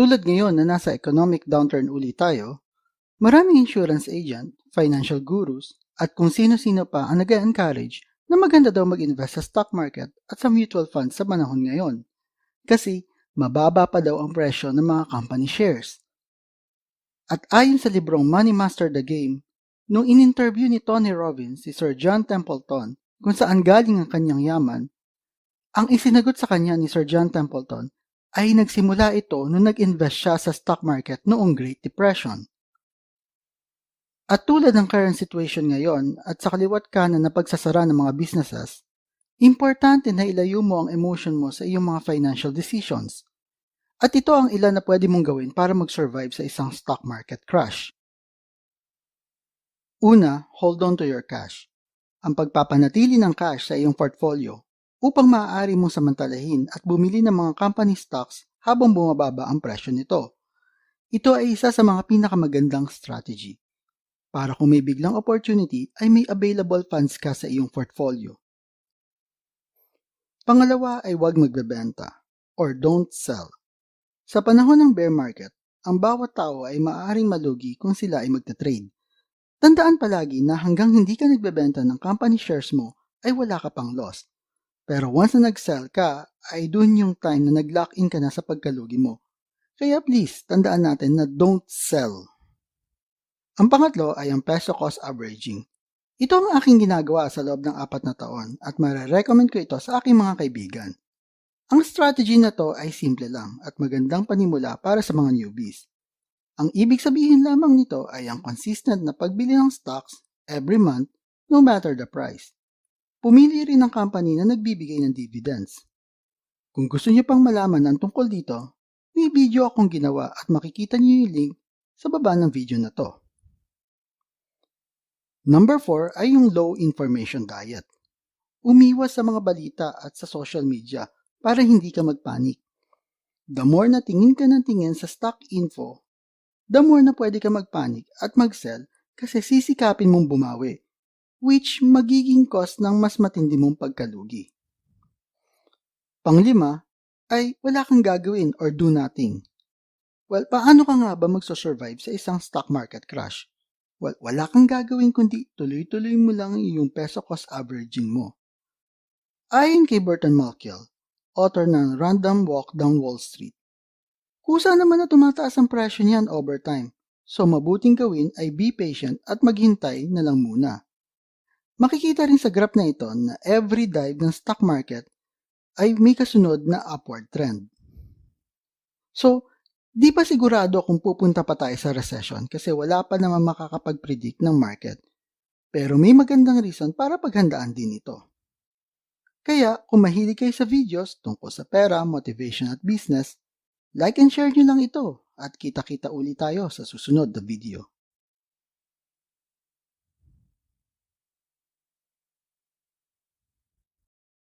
Tulad ngayon na nasa economic downturn uli tayo, maraming insurance agent, financial gurus, at kung sino-sino pa ang nag-encourage na maganda daw mag-invest sa stock market at sa mutual funds sa panahon ngayon. Kasi mababa pa daw ang presyo ng mga company shares. At ayon sa librong Money Master the Game, nung ininterview ni Tony Robbins si Sir John Templeton kung saan galing ang kanyang yaman, ang isinagot sa kanya ni Sir John Templeton ay nagsimula ito nung nag-invest siya sa stock market noong Great Depression. At tulad ng current situation ngayon at sa kaliwa't kanan na pagsasara ng mga businesses, importante na ilayo mo ang emotion mo sa iyong mga financial decisions. At ito ang ilan na pwede mong gawin para mag-survive sa isang stock market crash. Una, hold on to your cash. Ang pagpapanatili ng cash sa iyong portfolio upang maaari mong samantalahin at bumili ng mga company stocks habang bumababa ang presyo nito. Ito ay isa sa mga pinakamagandang strategy. Para kung may biglang opportunity ay may available funds ka sa iyong portfolio. Pangalawa ay huwag magbebenta or don't sell. Sa panahon ng bear market, ang bawat tao ay maaaring malugi kung sila ay magta-trade. Tandaan palagi na hanggang hindi ka nagbebenta ng company shares mo ay wala ka pang loss. Pero once na nag-sell ka, ay dun yung time na nag-lock in ka na sa pagkalugi mo. Kaya please, tandaan natin na don't sell. Ang pangatlo ay ang peso cost averaging. Ito ang aking ginagawa sa loob ng 4 na taon at marerecommend ko ito sa aking mga kaibigan. Ang strategy na to ay simple lang at magandang panimula para sa mga newbies. Ang ibig sabihin lamang nito ay ang consistent na pagbili ng stocks every month no matter the price. Pumili rin ng company na nagbibigay ng dividends. Kung gusto niyo pang malaman ang tungkol dito, may video akong ginawa at makikita niyo yung link sa baba ng video na to. Number 4 ay yung low information diet. Umiwas sa mga balita at sa social media para hindi ka magpanik. The more na tingin ka ng tingin sa stock info, the more na pwede ka magpanik at mag-sell kasi sisikapin mong bumawi, which magiging cost ng mas matindi mong pagkalugi. Panglima ay wala kang gagawin or do nothing. Well, paano ka nga ba magsosurvive sa isang stock market crash? Well, wala kang gagawin kundi tuloy-tuloy mo lang yung peso cost averaging mo. Ayon kay Burton Malkiel, author ng Random Walk Down Wall Street, kusa naman na tumataas ang presyo niyan over time, so mabuting gawin ay be patient at maghintay na lang muna. Makikita rin sa graph na ito na every dive ng stock market ay may kasunod na upward trend. So, di pa sigurado kung pupunta pa tayo sa recession kasi wala pa naman makakapag-predict ng market. Pero may magandang reason para paghandaan din ito. Kaya kung mahilig kayo sa videos tungkol sa pera, motivation at business, like and share nyo lang ito at kita-kita ulit tayo sa susunod na video.